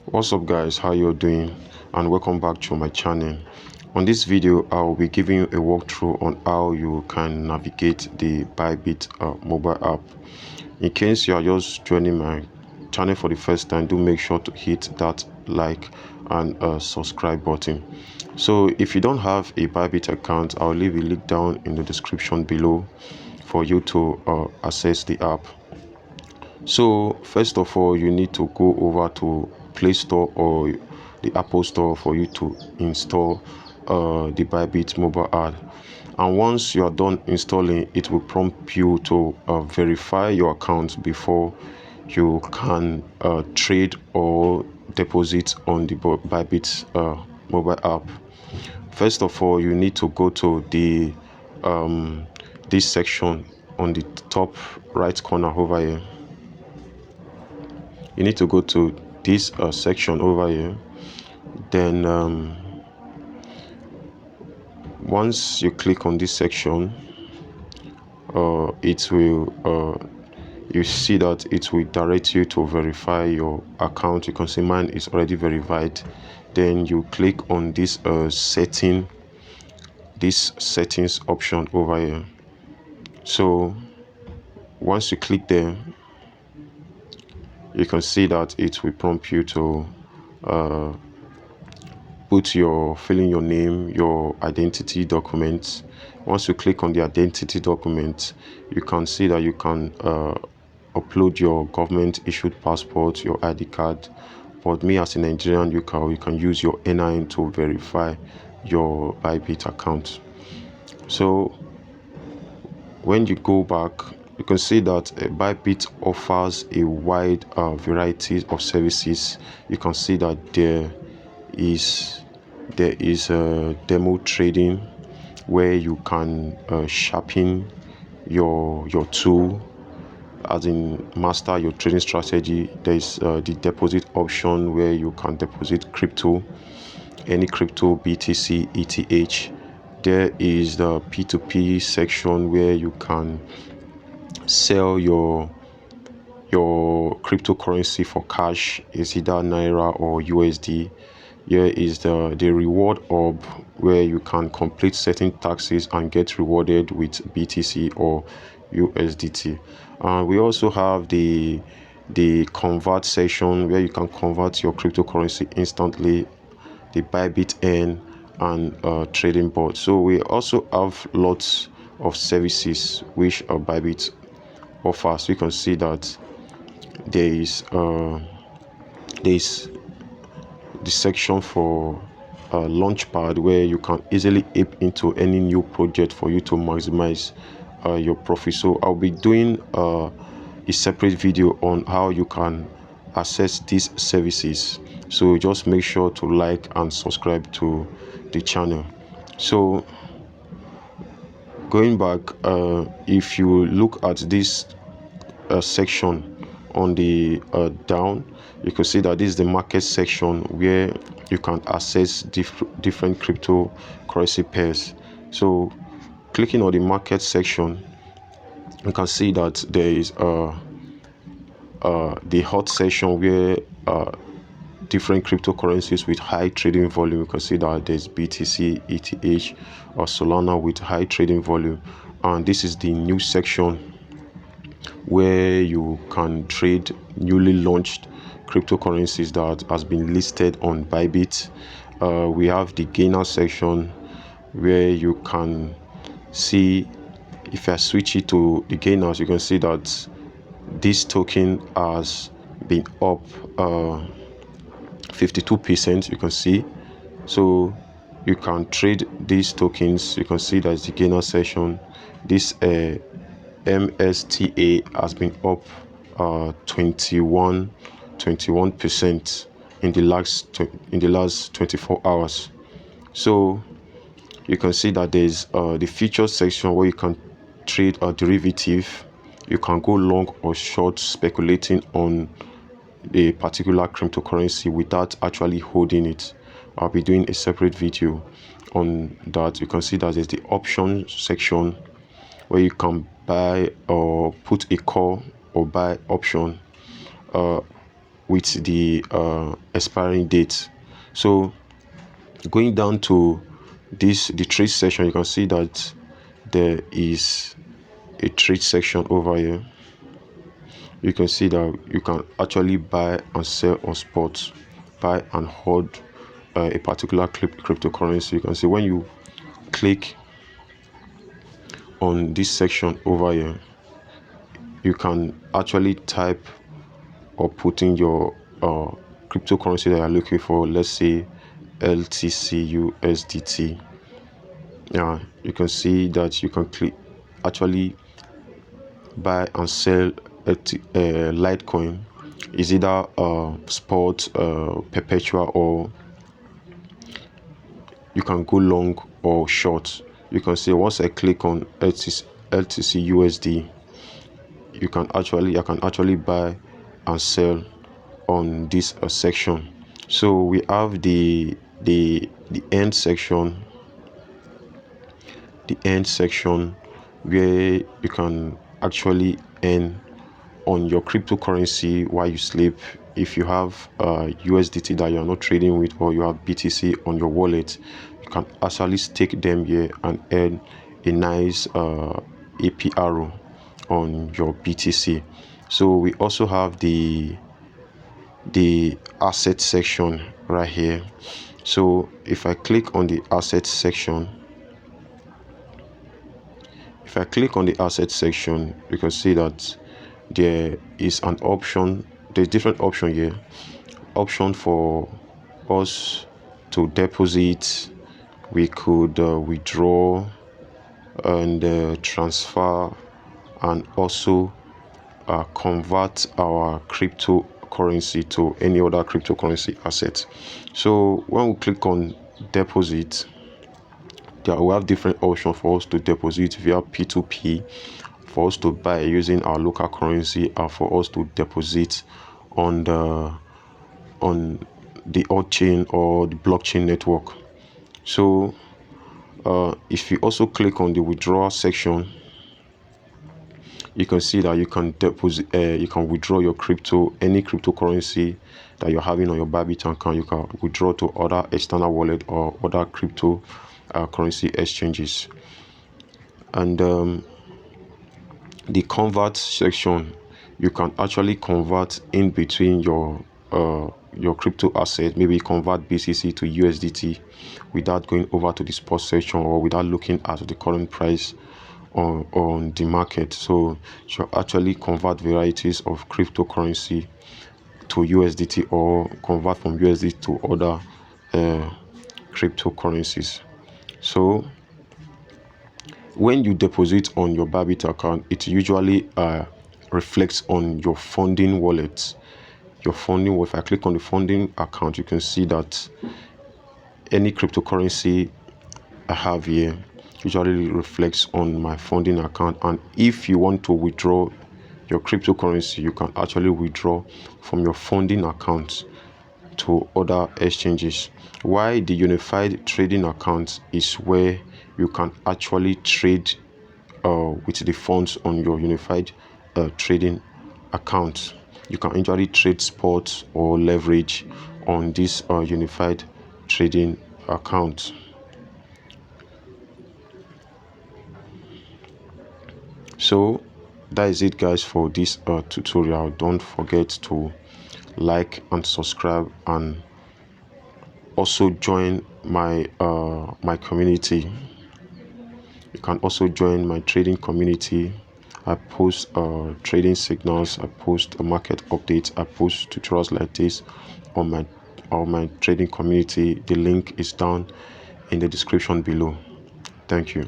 What's up guys, how you doing, and welcome back to my channel. On this video I will be giving you a walkthrough on how you can navigate the Bybit mobile app. In case you are just joining my channel for the first time, do make sure to hit that like and subscribe button. So if you don't have a Bybit account, I'll leave a link down in the description below for you to access the app. So first of all, you need to go over to Play Store or the Apple Store for you to install the Bybit mobile app. And once you are done installing, it will prompt you to verify your account before you can trade or deposit on the Bybit mobile app. First of all, you need to go to the this section on the top right corner over here. You need to go to this section over here. Then once you click on this section, it will you see that it will direct you to verify your account. You can see mine is already verified. Then you click on this settings option over here. So once you click there, you can see that it will prompt you to fill in your name, your identity documents. Once you click on the identity document, you can see that you can upload your government issued passport, your ID card. But me as a Nigerian, you can use your NIN to verify your Bybit account. So when you go back, you can see that Bybit offers a wide variety of services. You can see that there is demo trading where you can sharpen your tool, as in master your trading strategy. There is the deposit option where you can deposit crypto, any crypto, BTC, ETH. There is the P2P section where you can sell your cryptocurrency for cash, is either Naira or USD. Here is the reward hub where you can complete certain taxes and get rewarded with BTC or USDT. We also have the convert section where you can convert your cryptocurrency instantly, the Bybit N, and trading bot. So we also have lots of services which Bybit offers. You can see that there is the section for launchpad where you can easily ape into any new project for you to maximize your profit. So I'll be doing a separate video on how you can access these services. So just make sure to like and subscribe to the channel. So going back, if you look at this section on the down, you can see that this is the market section where you can access different cryptocurrency pairs. So clicking on the market section, you can see that there is the hot section where different cryptocurrencies with high trading volume. You can see that there's BTC, ETH, or Solana with high trading volume. And this is the new section where you can trade newly launched cryptocurrencies that has been listed on Bybit. We have the gainer section where you can see, if I switch it to the gainers, you can see that this token has been up 52%. You can see, so you can trade these tokens. You can see that's the gainer section. This MSTA has been up 21% in the last 24 hours. So you can see that there's the features section where you can trade a derivative. You can go long or short speculating on a particular cryptocurrency without actually holding it. I'll be doing a separate video on that. You can see that there's the option section where you can buy or put a call or buy option with the expiring date. So going down to the trade section, you can see that there is a trade section over here. You can see that you can actually buy and sell on spot, buy and hold a particular cryptocurrency. You can see when you click on this section over here, you can actually type or put in your cryptocurrency that you're looking for. Let's say LTC USDT. Yeah, you can see that you can actually buy and sell Litecoin. Is either spot, perpetual, or you can go long or short. You can see once I click on LTC USD, I can actually buy and sell on this section. So we have the end section, where you can actually earn on your cryptocurrency while you sleep. If you have USDT that you're not trading with, or you have BTC on your wallet, you can actually stake them here and earn a nice APR on your BTC. So we also have the asset section right here. So if I click on the asset section, you can see that there is an option. There's different option here. Option for us to deposit. We could withdraw and transfer, and also convert our cryptocurrency to any other cryptocurrency asset. So when we click on deposit, there we have different options for us to deposit via P2P, for us to buy using our local currency, and for us to deposit on the on-chain or the blockchain network. So if you also click on the withdrawal section, you can see that you can deposit, you can withdraw your any cryptocurrency that you're having on your Bybit account. You can withdraw to other external wallet or other crypto currency exchanges. And the convert section, you can actually convert in between your crypto asset. Maybe convert BCC to USDT without going over to the spot section, or without looking at the current price on the market. So you actually convert varieties of cryptocurrency to USDT, or convert from USDT to other cryptocurrencies. So when you deposit on your Bybit account, it usually reflects on your funding wallet. If I click on the funding account, you can see that any cryptocurrency I have here usually reflects on my funding account. And if you want to withdraw your cryptocurrency, you can actually withdraw from your funding account to other exchanges. Why the unified trading account is where you can actually trade with the funds on your unified trading account. You can actually trade spot or leverage on this unified trading account. So that is it, guys, for this tutorial. Don't forget to like and subscribe, and also join my my community. You can also join my trading community. I post trading signals, I post market updates, I post tutorials like this on my trading community. The link is down in the description below. Thank you.